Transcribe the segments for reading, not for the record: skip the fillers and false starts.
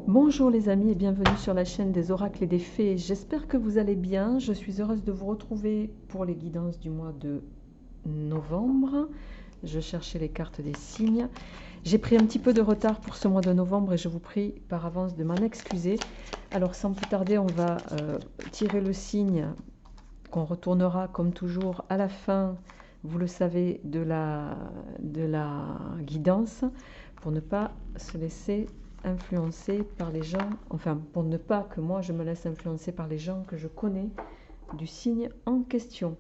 Bonjour les amis et bienvenue sur la chaîne des oracles et des fées. J'espère que vous allez bien. Je suis heureuse de vous retrouver pour les guidances du mois de novembre. Je cherchais les cartes des signes. J'ai pris un petit peu de retard pour ce mois de novembre et je vous prie par avance de m'en excuser. Alors sans plus tarder, on va tirer le signe qu'on retournera comme toujours à la fin, vous le savez, de la guidance pour ne pas se laisser influencer par les gens, enfin pour ne pas que moi je me laisse influencer par les gens que je connais du signe en question.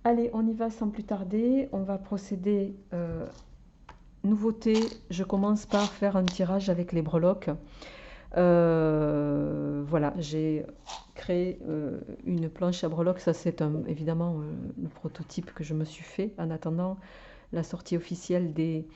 Allez, on y va sans plus tarder, on va procéder. Nouveauté, je commence par faire un tirage avec les breloques. Voilà, j'ai créé une planche à breloques. Ça, c'est évidemment le prototype que je me suis fait en attendant la sortie officielle des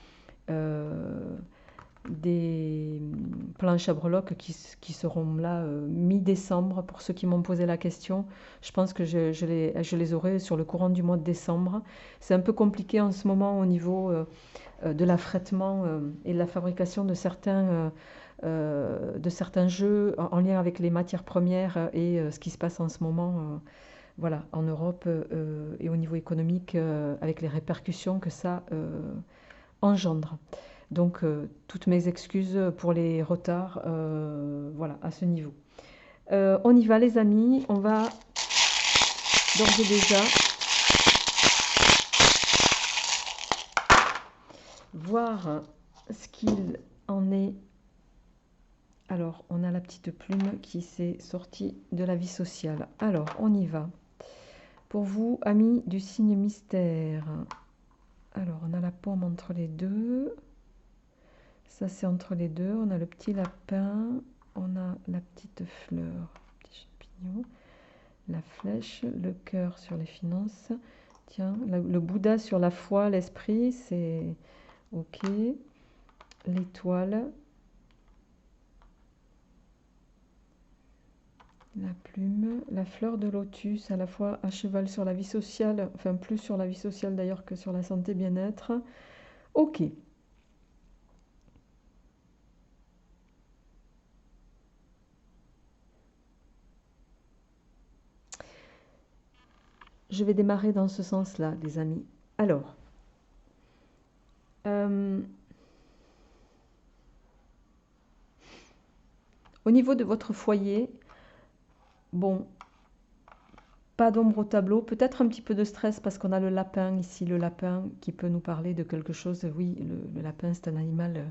planches à breloques qui seront là mi-décembre. Pour ceux qui m'ont posé la question, je pense que je les aurai sur le courant du mois de décembre. C'est un peu compliqué en ce moment au niveau de l'affrètement et de la fabrication de certains jeux en lien avec les matières premières et ce qui se passe en ce moment voilà, en Europe et au niveau économique avec les répercussions que ça engendre. Donc toutes mes excuses pour les retards voilà, à ce niveau. On y va les amis, on va d'ores et déjà voir ce qu'il en est. Alors, on a la petite plume qui s'est sortie de la vie sociale. Alors, on y va. Pour vous, amis du signe mystère. Alors, on a la pomme entre les deux. Ça, c'est entre les deux. On a le petit lapin. On a la petite fleur, petit champignon. La flèche, le cœur sur les finances. Tiens, le Bouddha sur la foi, l'esprit, c'est OK. L'étoile. La plume, la fleur de lotus, à la fois à cheval sur la vie sociale, enfin plus sur la vie sociale d'ailleurs que sur la santé bien-être. Ok. Je vais démarrer dans ce sens-là, les amis. Alors, au niveau de votre foyer, bon, pas d'ombre au tableau, peut-être un petit peu de stress parce qu'on a le lapin ici, le lapin qui peut nous parler de quelque chose. Oui, le lapin, c'est un animal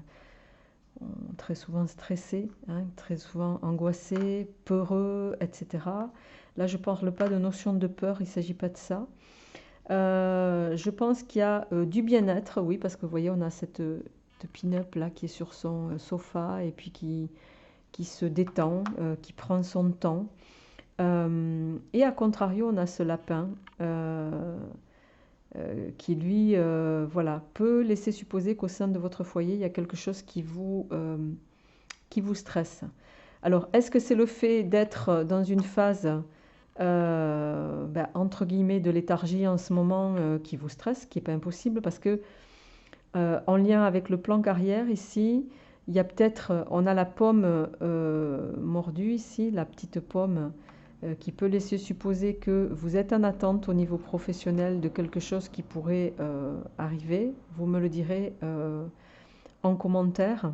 très souvent stressé, hein, très souvent angoissé, peureux, etc. Là, je ne parle pas de notion de peur, il ne s'agit pas de ça. Je pense qu'il y a du bien-être, oui, parce que vous voyez, on a cette pin-up là qui est sur son sofa et puis qui se détend, qui prend son temps. Et à contrario, on a ce lapin qui, lui, voilà, peut laisser supposer qu'au sein de votre foyer, il y a quelque chose qui vous stresse. Alors, est-ce que c'est le fait d'être dans une phase, entre guillemets, de léthargie en ce moment qui vous stresse, qui n'est pas impossible, parce que en lien avec le plan carrière ici, il y a peut-être, on a la pomme mordue ici, la petite pomme qui peut laisser supposer que vous êtes en attente au niveau professionnel de quelque chose qui pourrait arriver. Vous me le direz en commentaire.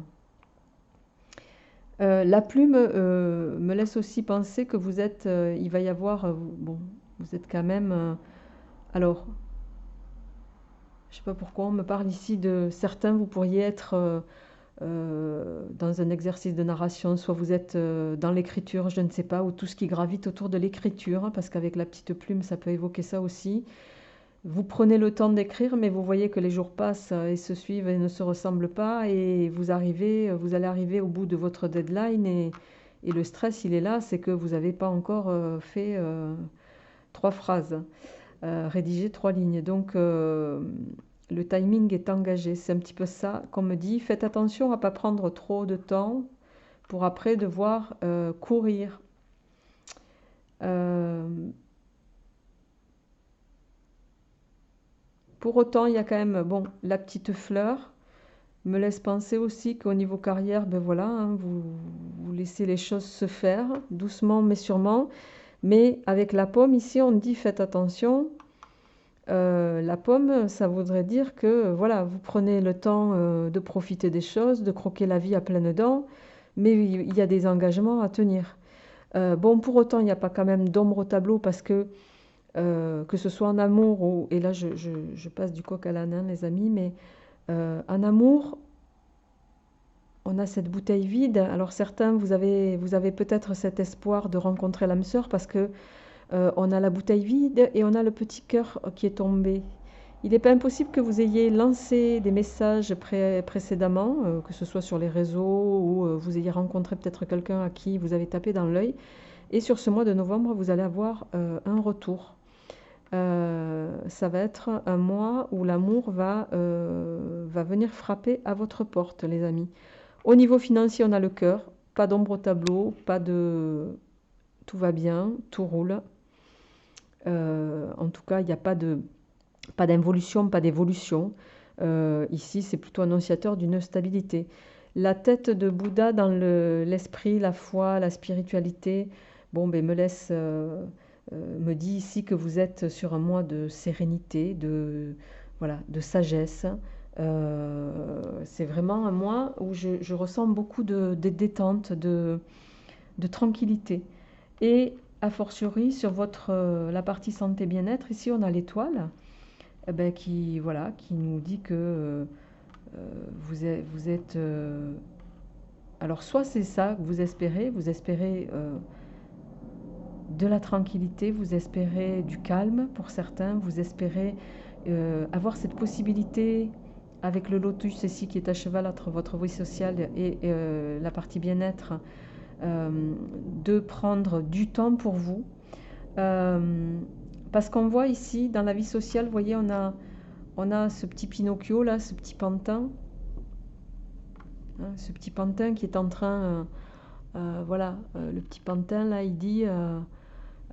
La plume me laisse aussi penser que vous êtes, il va y avoir, bon, vous êtes quand même, alors, je ne sais pas pourquoi on me parle ici de certains, vous pourriez être dans un exercice de narration, soit vous êtes dans l'écriture, je ne sais pas, ou tout ce qui gravite autour de l'écriture, hein, parce qu'avec la petite plume, ça peut évoquer ça aussi. Vous prenez le temps d'écrire, mais vous voyez que les jours passent et se suivent et ne se ressemblent pas, et vous allez arriver au bout de votre deadline, et le stress, il est là, c'est que vous n'avez pas encore fait 3 phrases, rédigé 3 lignes. Donc, le timing est engagé. C'est un petit peu ça qu'on me dit. Faites attention à ne pas prendre trop de temps pour après devoir courir. Pour autant, il y a quand même, bon, la petite fleur me laisse penser aussi qu'au niveau carrière, ben voilà, hein, vous laissez les choses se faire, doucement mais sûrement. Mais avec la pomme, ici, on dit faites attention. La pomme, ça voudrait dire que voilà, vous prenez le temps de profiter des choses, de croquer la vie à pleines dents, mais il y a des engagements à tenir. Bon, pour autant, il n'y a pas quand même d'ombre au tableau parce que ce soit en amour ou... Et là, je passe du coq à l'âne, hein, les amis, mais en amour, on a cette bouteille vide. Alors certains, vous avez peut-être cet espoir de rencontrer l'âme sœur parce que on a la bouteille vide et on a le petit cœur qui est tombé. Il n'est pas impossible que vous ayez lancé des messages précédemment, que ce soit sur les réseaux ou vous ayez rencontré peut-être quelqu'un à qui vous avez tapé dans l'œil. Et sur ce mois de novembre, vous allez avoir un retour. Ça va être un mois où l'amour va venir frapper à votre porte, les amis. Au niveau financier, on a le cœur, pas d'ombre au tableau, pas de... Tout va bien, tout roule. En tout cas, il n'y a pas d'involution, pas d'évolution. Ici, c'est plutôt annonciateur d'une stabilité. La tête de Bouddha dans l'esprit, la foi, la spiritualité, bon, ben, me dit ici que vous êtes sur un mois de sérénité, voilà, de sagesse. C'est vraiment un mois où je ressens beaucoup de détente, de tranquillité. Et a fortiori sur la partie santé bien-être, ici on a l'étoile eh ben, voilà, qui nous dit que vous êtes alors soit c'est ça que vous espérez de la tranquillité, vous espérez du calme pour certains, vous espérez avoir cette possibilité avec le lotus ici qui est à cheval entre votre vie sociale et la partie bien-être, de prendre du temps pour vous. Parce qu'on voit ici dans la vie sociale, vous voyez, on a ce petit Pinocchio là, ce petit pantin, hein, ce petit pantin qui est en train, voilà, le petit pantin là, il dit,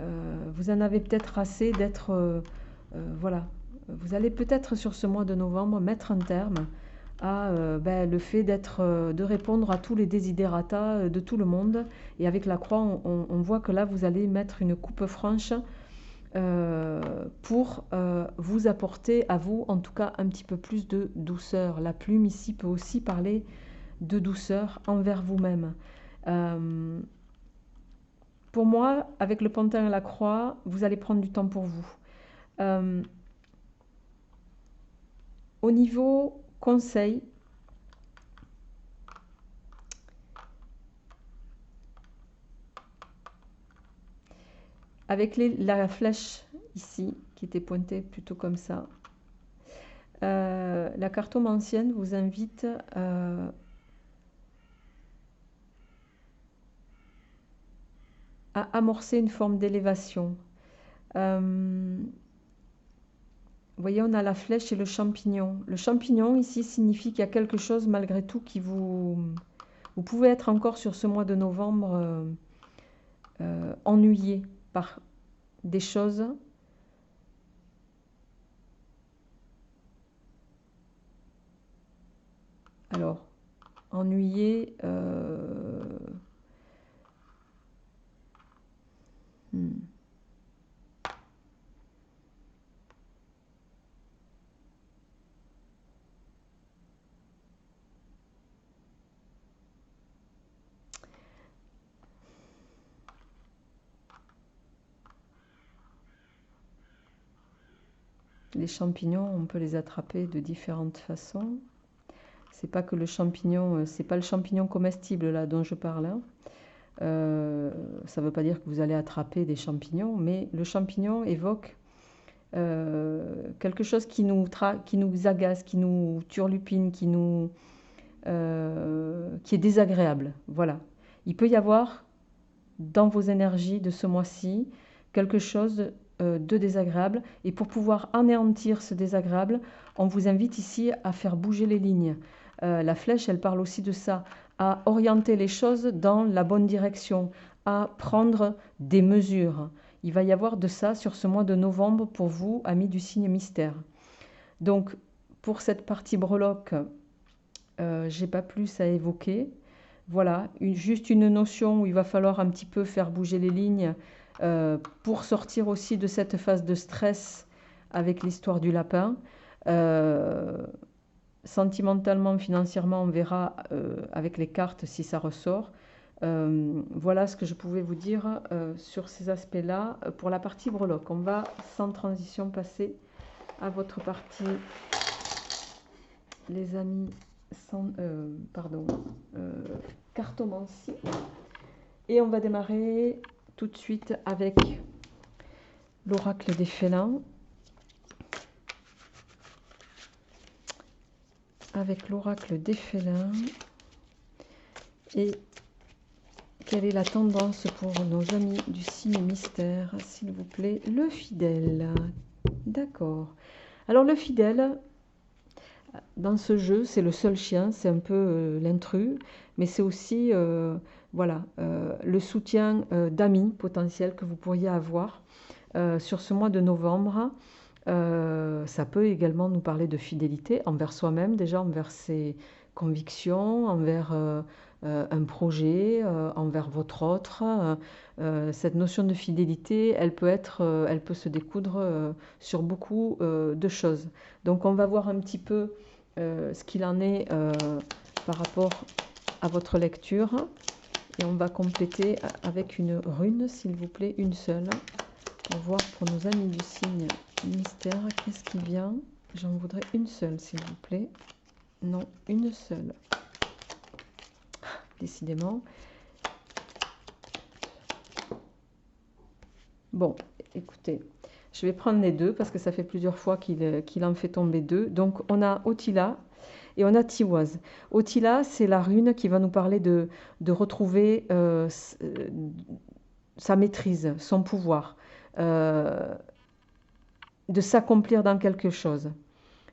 vous en avez peut-être assez d'être, voilà, vous allez peut-être sur ce mois de novembre mettre un terme à ben, le fait de répondre à tous les desiderata de tout le monde. Et avec la croix, on voit que là, vous allez mettre une coupe franche pour vous apporter à vous, en tout cas, un petit peu plus de douceur. La plume ici peut aussi parler de douceur envers vous-même. Pour moi, avec le pantin et la croix, vous allez prendre du temps pour vous. Au niveau conseil, avec la flèche ici, qui était pointée plutôt comme ça, la cartomancienne vous invite à amorcer une forme d'élévation. Vous voyez, on a la flèche et le champignon. Le champignon ici signifie qu'il y a quelque chose malgré tout qui vous... Vous pouvez être encore sur ce mois de novembre ennuyé par des choses alors ennuyé les champignons, on peut les attraper de différentes façons. C'est pas que le champignon, c'est pas le champignon comestible là dont je parle, hein. Ça ne veut pas dire que vous allez attraper des champignons, mais le champignon évoque quelque chose qui nous agace, qui nous turlupine, qui est désagréable. Voilà. Il peut y avoir dans vos énergies de ce mois-ci quelque chose de désagréable. Et pour pouvoir anéantir ce désagréable, on vous invite ici à faire bouger les lignes. La flèche, elle parle aussi de ça, à orienter les choses dans la bonne direction, à prendre des mesures. Il va y avoir de ça sur ce mois de novembre pour vous, amis du signe mystère. Donc, pour cette partie breloque, j'ai pas plus à évoquer. voilà, juste une notion où il va falloir un petit peu faire bouger les lignes pour sortir aussi de cette phase de stress avec l'histoire du lapin. Euh, Sentimentalement, financièrement, on verra avec les cartes si ça ressort. Voilà ce que je pouvais vous dire sur ces aspects-là. Pour la partie breloque, on va sans transition passer à votre partie, les amis, sans, pardon, cartomancie. Et on va démarrer tout de suite avec l'oracle des félins. Avec l'oracle des félins. Et quelle est la tendance pour nos amis du signe mystère, s'il vous plaît? Le fidèle. D'accord. Alors le fidèle, dans ce jeu, c'est le seul chien, c'est un peu l'intrus, mais c'est aussi voilà, le soutien d'amis potentiels que vous pourriez avoir sur ce mois de novembre. Ça peut également nous parler de fidélité envers soi-même, déjà envers ses convictions, envers un projet, envers votre autre. Cette notion de fidélité, elle peut se découdre sur beaucoup de choses. Donc on va voir un petit peu ce qu'il en est par rapport à votre lecture. Et on va compléter avec une rune, s'il vous plaît, une seule, pour voir pour nos amis du signe mystère, qu'est-ce qui vient? J'en voudrais une seule, s'il vous plaît. Non, une seule. Décidément. Bon, écoutez, je vais prendre les deux parce que ça fait plusieurs fois qu'il en fait tomber deux. Donc, on a Otila et on a Tiwaz. Otila, c'est la rune qui va nous parler de retrouver sa maîtrise, son pouvoir, de s'accomplir dans quelque chose.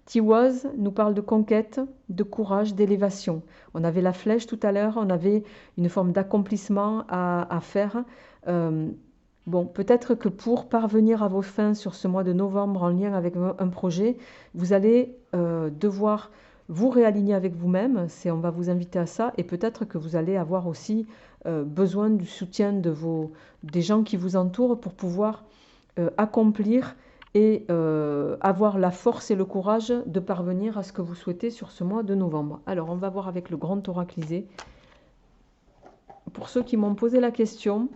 Tiwaz nous parle de conquête, de courage, d'élévation. On avait la flèche tout à l'heure, on avait une forme d'accomplissement à faire. Bon, peut-être que pour parvenir à vos fins sur ce mois de novembre en lien avec un projet, vous allez devoir vous réaligner avec vous-même. On va vous inviter à ça, et peut-être que vous allez avoir aussi besoin du soutien des gens qui vous entourent pour pouvoir accomplir et avoir la force et le courage de parvenir à ce que vous souhaitez sur ce mois de novembre. Alors, on va voir avec le grand oraclisé. Pour ceux qui m'ont posé la question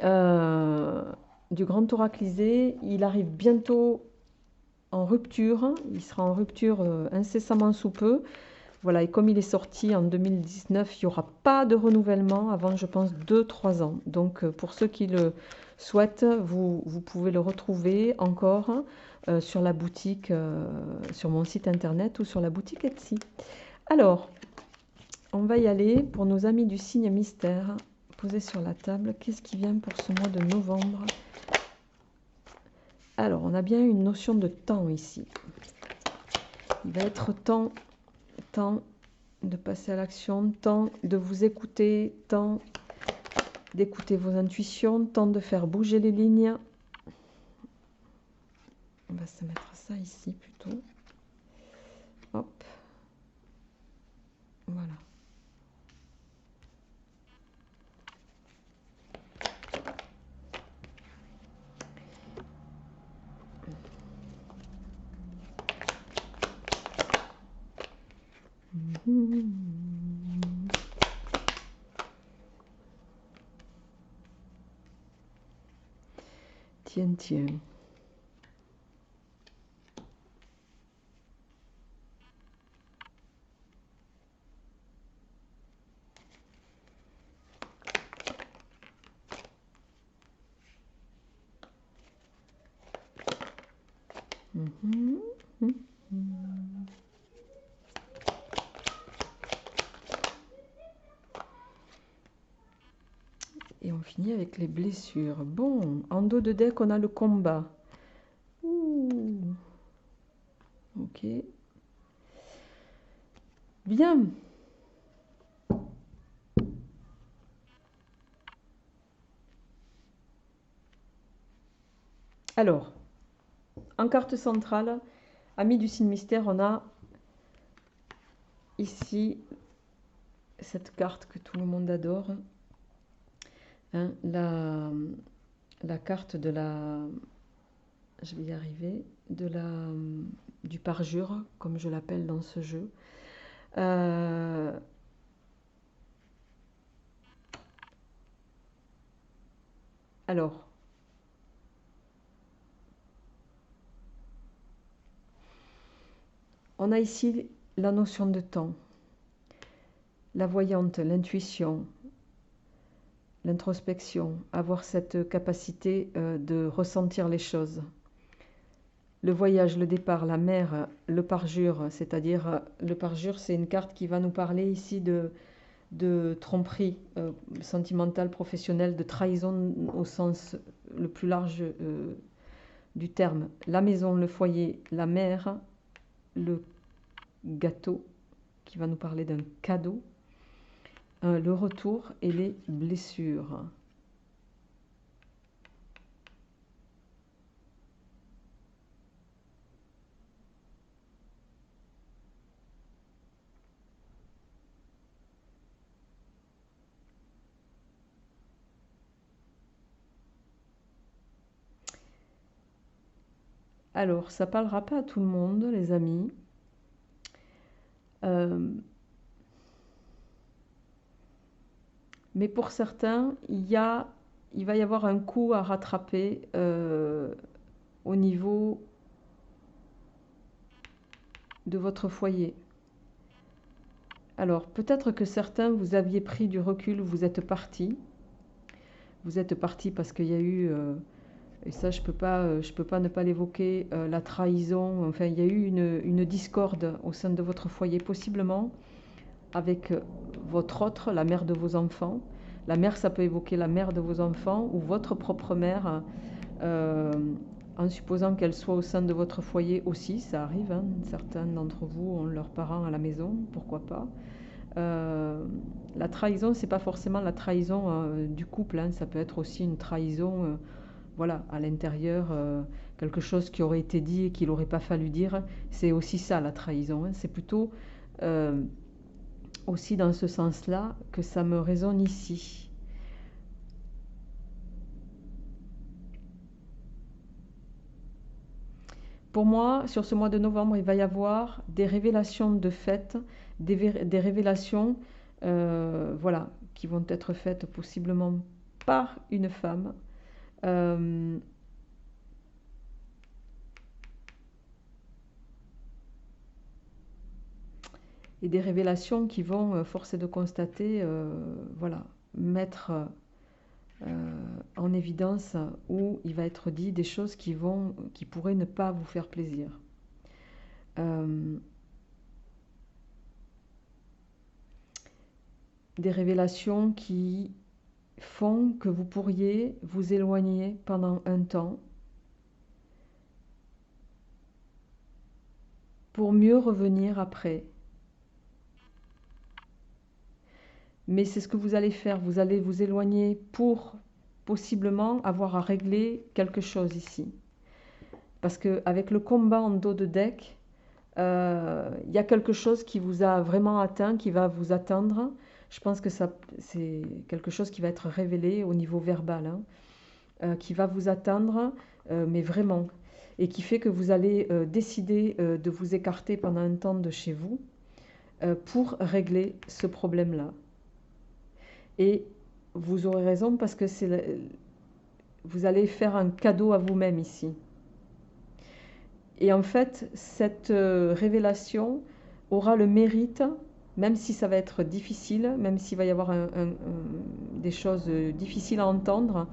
du grand oraclisé, il arrive bientôt en rupture. Il sera en rupture incessamment sous peu. Voilà, et comme il est sorti en 2019, il n'y aura pas de renouvellement avant, je pense, 2-3 ans. Donc, pour ceux qui le souhaitent, vous pouvez le retrouver encore sur la boutique, sur mon site internet ou sur la boutique Etsy. Alors, on va y aller pour nos amis du signe mystère. Posé sur la table, qu'est-ce qui vient pour ce mois de novembre? Alors, on a bien une notion de temps ici. Il va être temps de passer à l'action, temps de vous écouter, temps d'écouter vos intuitions, temps de faire bouger les lignes. On va se mettre ça ici plutôt. Hop. Voilà. Tiens, tiens. Et on finit avec les blessures. Bon, en dos de deck, on a le combat. Ouh. Ok. Bien. Alors, en carte centrale, amis du signe mystère, on a ici cette carte que tout le monde adore, hein, la carte de la, je vais y arriver, du parjure, comme je l'appelle dans ce jeu. Euh, alors, on a ici la notion de temps, la voyante, l'intuition, l'introspection, avoir cette capacité de ressentir les choses. Le voyage, le départ, la mer, le parjure, c'est-à-dire le parjure, c'est une carte qui va nous parler ici de tromperie sentimentale, professionnelle, de trahison au sens le plus large du terme. La maison, le foyer, la mer, le gâteau, qui va nous parler d'un cadeau, le retour et les blessures. Alors, ça parlera pas à tout le monde, les amis. Euh, mais pour certains, il va y avoir un coup à rattraper au niveau de votre foyer. Alors, peut-être que certains, vous aviez pris du recul, vous êtes partis. Vous êtes partis parce qu'il y a eu, et ça je peux pas ne pas l'évoquer, la trahison. Enfin, il y a eu une discorde au sein de votre foyer, possiblement avec votre autre, la mère de vos enfants. La mère, ça peut évoquer la mère de vos enfants ou votre propre mère, euh, en supposant qu'elle soit au sein de votre foyer aussi, ça arrive, hein. Certains d'entre vous ont leurs parents à la maison, pourquoi pas. La trahison, c'est pas forcément la trahison du couple, hein. Ça peut être aussi une trahison, voilà, à l'intérieur, quelque chose qui aurait été dit et qu'il n'aurait pas fallu dire. C'est aussi ça la trahison, hein. C'est plutôt aussi dans ce sens-là que ça me résonne ici. Pour moi, sur ce mois de novembre, il va y avoir des révélations de fête, des révélations, voilà, qui vont être faites possiblement par une femme. Euh, et des révélations qui vont, force est de constater, voilà, mettre en évidence où il va être dit des choses qui pourraient ne pas vous faire plaisir. Euh, des révélations qui font que vous pourriez vous éloigner pendant un temps pour mieux revenir après. Mais c'est ce que vous allez faire, vous allez vous éloigner pour possiblement avoir à régler quelque chose ici. Parce qu'avec le combat en dos de deck, il y a quelque chose qui vous a vraiment atteint, qui va vous atteindre. Je pense que c'est quelque chose qui va être révélé au niveau verbal, hein, qui va vous atteindre, mais vraiment, et qui fait que vous allez décider de vous écarter pendant un temps de chez vous pour régler ce problème-là. Et vous aurez raison parce que vous allez faire un cadeau à vous-même ici. Et en fait, cette révélation aura le mérite, même si ça va être difficile, même s'il va y avoir des choses difficiles à entendre,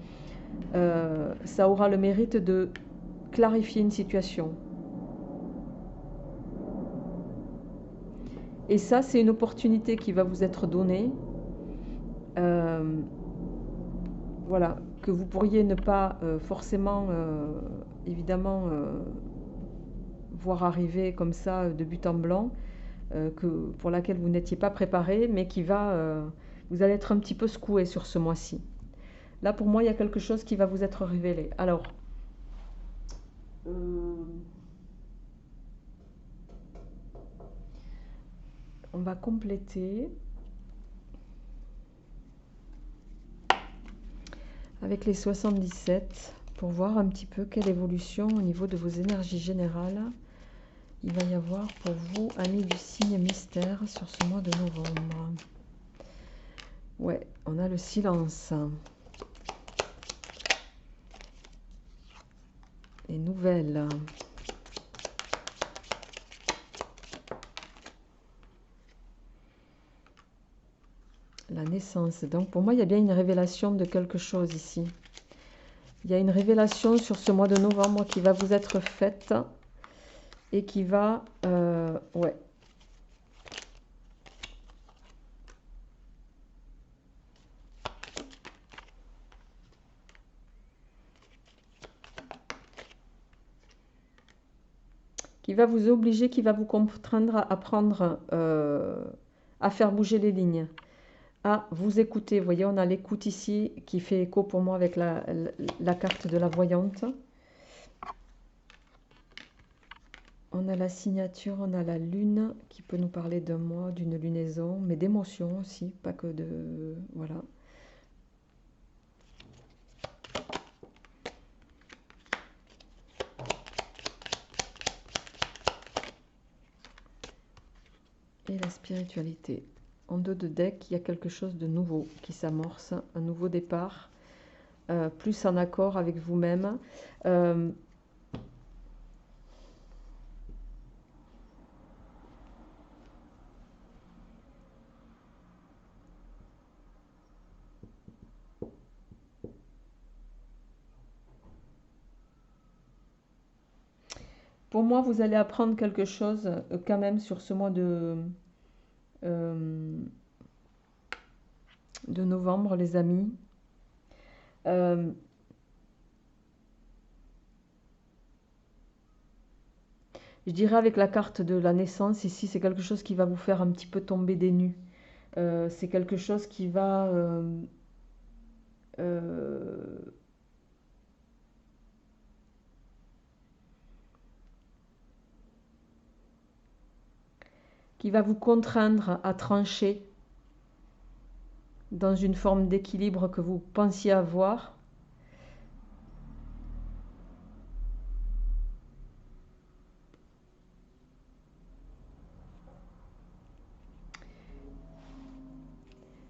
ça aura le mérite de clarifier une situation. Et ça, c'est une opportunité qui va vous être donnée. Euh, voilà, que vous pourriez ne pas forcément, évidemment, voir arriver comme ça de but en blanc, pour laquelle vous n'étiez pas préparé, mais qui va, vous allez être un petit peu secoué sur ce mois-ci. Là, pour moi, il y a quelque chose qui va vous être révélé. Alors, on va compléter. avec les 77 pour voir un petit peu quelle évolution au niveau de vos énergies générales il va y avoir pour vous, amis du signe mystère, sur ce mois de novembre. Ouais, on a le silence. Les nouvelles. La naissance. Donc pour moi, il y a bien une révélation de quelque chose ici. Il y a une révélation sur ce mois de novembre qui va vous être faite et qui va... ouais. Qui va vous obliger, qui va vous contraindre à prendre, à faire bouger les lignes, à vous écouter. Vous voyez, on a l'écoute ici qui fait écho pour moi avec la carte de la voyante. On a la signature, on a la lune qui peut nous parler d'un mois, d'une lunaison, mais d'émotions aussi, pas que de... Voilà. Et la spiritualité. En dos de deck, il y a quelque chose de nouveau qui s'amorce, un nouveau départ, plus en accord avec vous-même. Pour moi, vous allez apprendre quelque chose quand même sur ce mois de novembre, les amis. Je dirais avec la carte de la naissance, ici, c'est quelque chose qui va vous faire un petit peu tomber des nues. C'est quelque chose qui va... qui va vous contraindre à trancher dans une forme d'équilibre que vous pensiez avoir.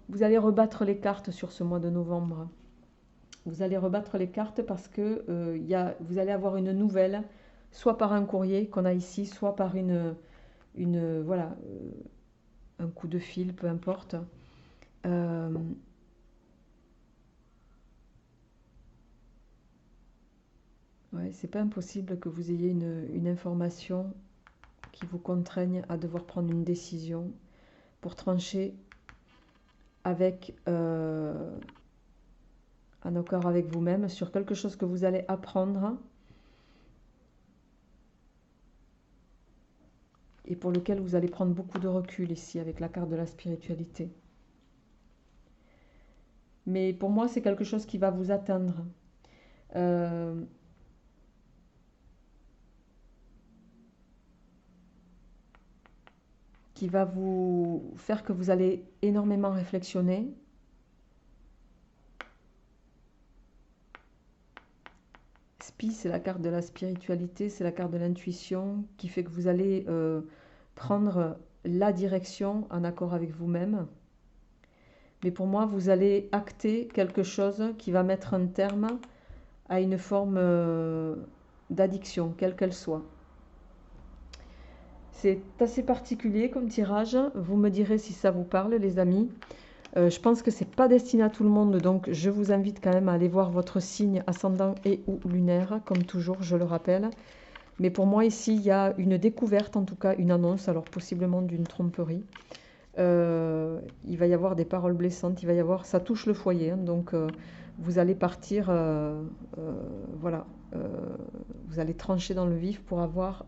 Vous allez rebattre les cartes sur ce mois de novembre. Vous allez rebattre les cartes parce que vous allez avoir une nouvelle, soit par un courrier qu'on a ici, soit par voilà, un coup de fil, peu importe. Ouais, c'est pas impossible que vous ayez une information qui vous contraigne à devoir prendre une décision pour trancher avec en accord avec vous-même sur quelque chose que vous allez apprendre et pour lequel vous allez prendre beaucoup de recul ici avec la carte de la spiritualité. Mais pour moi, c'est quelque chose qui va vous atteindre. Qui va vous faire que vous allez énormément réflexionner. Spi, c'est la carte de la spiritualité, c'est la carte de l'intuition qui fait que vous allez prendre la direction en accord avec vous-même. Mais pour moi, vous allez acter quelque chose qui va mettre un terme à une forme d'addiction, quelle qu'elle soit. C'est assez particulier comme tirage. Vous me direz si ça vous parle, les amis. Je pense que c'est pas destiné à tout le monde, donc je vous invite quand même à aller voir votre signe ascendant et ou lunaire, comme toujours, je le rappelle. Mais pour moi, ici, il y a une découverte, en tout cas une annonce, alors possiblement d'une tromperie. Il va y avoir des paroles blessantes, il va y avoir, ça touche le foyer, hein, donc vous allez partir, voilà, vous allez trancher dans le vif pour avoir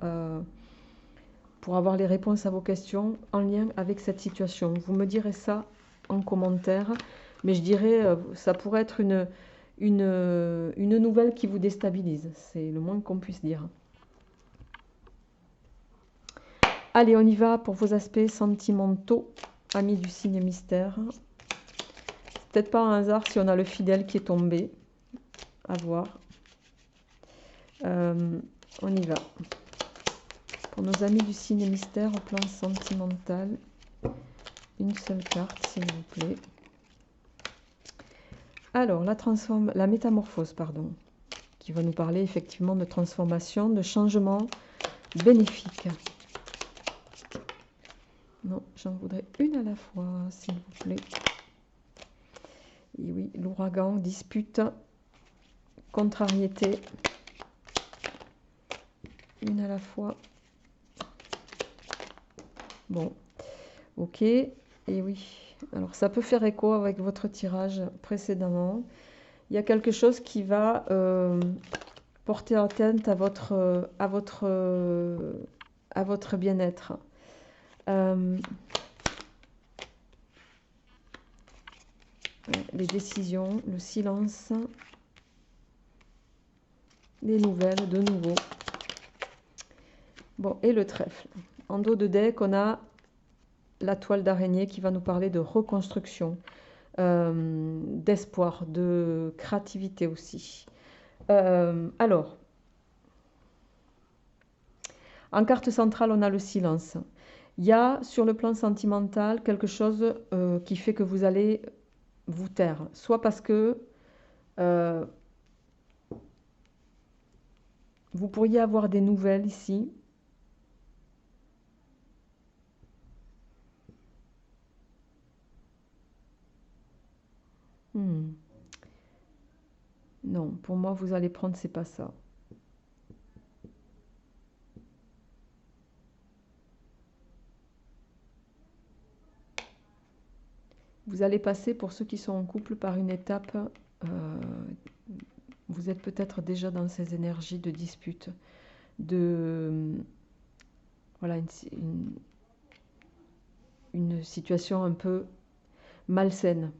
les réponses à vos questions en lien avec cette situation. Vous me direz ça en commentaire, mais je dirais ça pourrait être une nouvelle qui vous déstabilise, c'est le moins qu'on puisse dire. Allez, on y va pour vos aspects sentimentaux, amis du signe mystère. C'est peut-être pas un hasard si on a le fidèle qui est tombé. À voir. On y va. Pour nos amis du signe mystère au plan sentimental, une seule carte, s'il vous plaît. Alors, la métamorphose, pardon, qui va nous parler effectivement de transformation, de changement bénéfique. Non, j'en voudrais une à la fois, s'il vous plaît. Et oui, l'ouragan, dispute, contrariété. Une à la fois. Bon, ok. Et oui, alors ça peut faire écho avec votre tirage précédemment. Il y a quelque chose qui va porter atteinte à votre bien-être. Les décisions, le silence, les nouvelles de nouveau. Bon, et le trèfle. En dos de deck, on a la toile d'araignée qui va nous parler de reconstruction, d'espoir, de créativité aussi. Alors, en carte centrale, on a le silence. Il y a sur le plan sentimental quelque chose qui fait que vous allez vous taire, soit parce que vous pourriez avoir des nouvelles ici. Non, pour moi, vous allez prendre, c'est pas ça. Vous allez passer, pour ceux qui sont en couple, par une étape. Vous êtes peut-être déjà dans ces énergies de dispute, de voilà, une situation un peu malsaine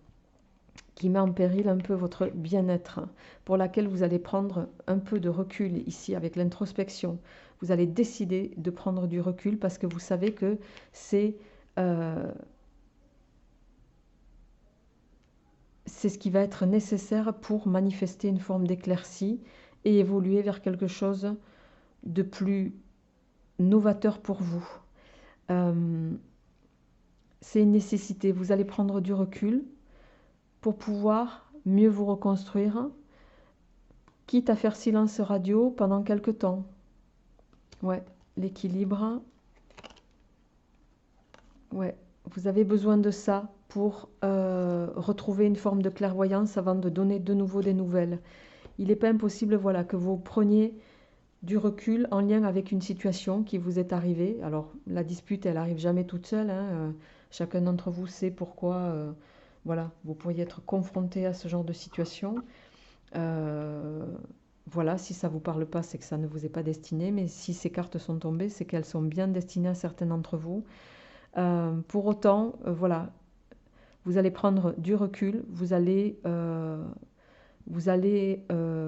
qui met en péril un peu votre bien-être, pour laquelle vous allez prendre un peu de recul ici avec l'introspection. Vous allez décider de prendre du recul parce que vous savez que c'est ce qui va être nécessaire pour manifester une forme d'éclaircie et évoluer vers quelque chose de plus novateur pour vous. C'est une nécessité. Vous allez prendre du recul pour pouvoir mieux vous reconstruire, quitte à faire silence radio pendant quelque temps. Ouais, l'équilibre. Ouais, vous avez besoin de ça pour retrouver une forme de clairvoyance avant de donner de nouveau des nouvelles. Il n'est pas impossible, voilà, que vous preniez du recul en lien avec une situation qui vous est arrivée. Alors, la dispute, elle arrive jamais toute seule, hein. Chacun d'entre vous sait pourquoi, voilà, vous pourriez être confronté à ce genre de situation. Voilà, si ça ne vous parle pas, c'est que ça ne vous est pas destiné, mais si ces cartes sont tombées, c'est qu'elles sont bien destinées à certains d'entre vous. Pour autant, voilà, vous allez prendre du recul, vous allez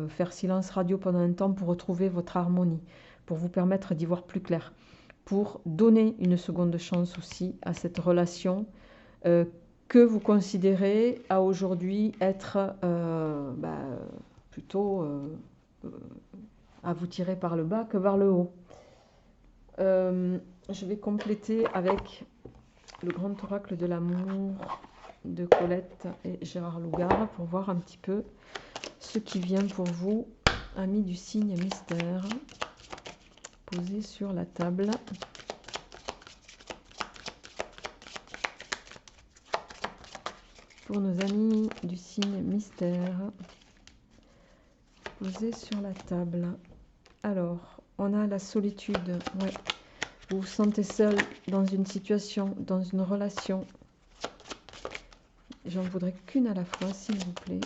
faire silence radio pendant un temps pour retrouver votre harmonie, pour vous permettre d'y voir plus clair, pour donner une seconde chance aussi à cette relation que vous considérez à aujourd'hui être plutôt à vous tirer par le bas que vers le haut. Je vais compléter avec le grand oracle de l'amour de Colette et Gérard Lougard pour voir un petit peu ce qui vient pour vous, amis du signe mystère, posé sur la table. Pour nos amis du signe mystère, posé sur la table. Alors, on a la solitude. Ouais. Vous vous sentez seul dans une situation, dans une relation. J'en voudrais qu'une à la fois, s'il vous plaît,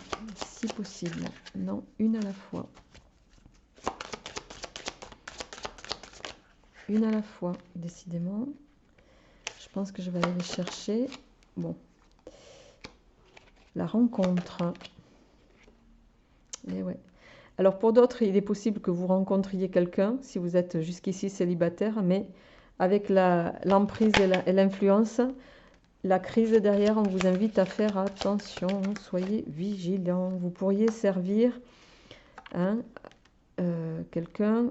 si possible. Non, une à la fois. Une à la fois, décidément. Je pense que je vais aller les chercher. Bon. La rencontre. Et ouais. Alors pour d'autres, il est possible que vous rencontriez quelqu'un, si vous êtes jusqu'ici célibataire, mais avec l'emprise et l'influence, la crise derrière, on vous invite à faire attention, soyez vigilants. Vous pourriez servir Hein, quelqu'un...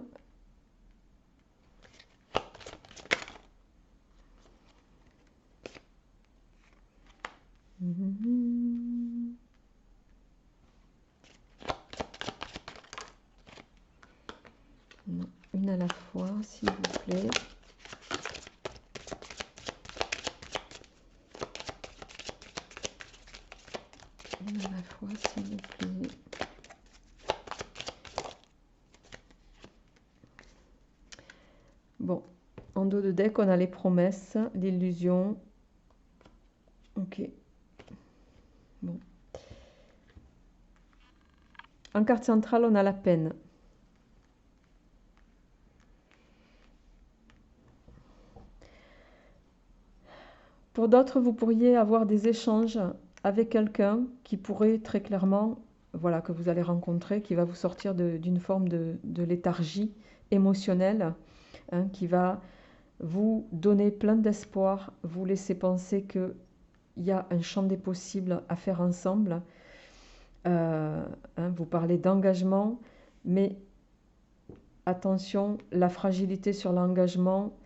Non, une à la fois, s'il vous plaît. Une à la fois, s'il vous plaît. Bon, en dos de deck, on a les promesses, l'illusion. Ok. Bon. En carte centrale, on a la peine. Pour d'autres, vous pourriez avoir des échanges avec quelqu'un qui pourrait très clairement, voilà, que vous allez rencontrer, qui va vous sortir d'une forme de léthargie émotionnelle, hein, qui va vous donner plein d'espoir, vous laisser penser qu'il y a un champ des possibles à faire ensemble. Hein, vous parlez d'engagement, mais attention, la fragilité sur l'engagement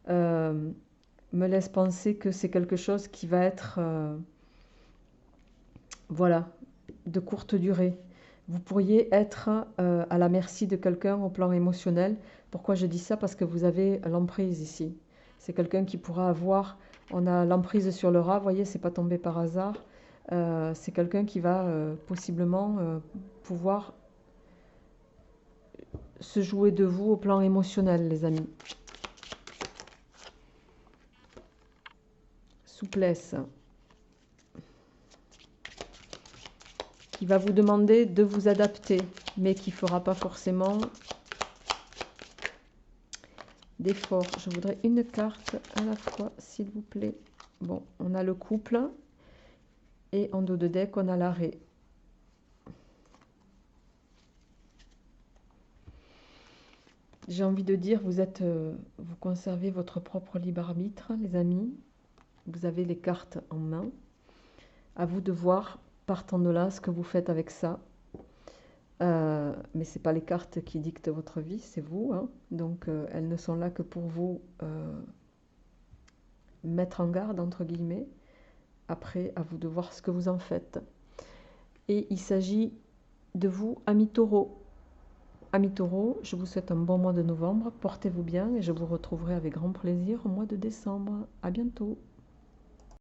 me laisse penser que c'est quelque chose qui va être, voilà, de courte durée. Vous pourriez être à la merci de quelqu'un au plan émotionnel. Pourquoi je dis ça? Parce que vous avez l'emprise ici. C'est quelqu'un qui pourra avoir, on a l'emprise sur le rat, vous voyez, c'est pas tombé par hasard. C'est quelqu'un qui va possiblement pouvoir se jouer de vous au plan émotionnel, les amis. Souplesse. Qui va vous demander de vous adapter, mais qui ne fera pas forcément d'effort. Je voudrais une carte à la fois, s'il vous plaît. Bon, on a le couple et en dos de deck, on a l'arrêt. J'ai envie de dire, vous conservez votre propre libre arbitre, les amis. Vous avez les cartes en main. À vous de voir, partant de là, ce que vous faites avec ça. Mais ce n'est pas les cartes qui dictent votre vie, c'est vous. Hein. Donc, elles ne sont là que pour vous mettre en garde, entre guillemets. Après, à vous de voir ce que vous en faites. Et il s'agit de vous, amis taureaux. Amis taureaux, je vous souhaite un bon mois de novembre. Portez-vous bien et je vous retrouverai avec grand plaisir au mois de décembre. À bientôt.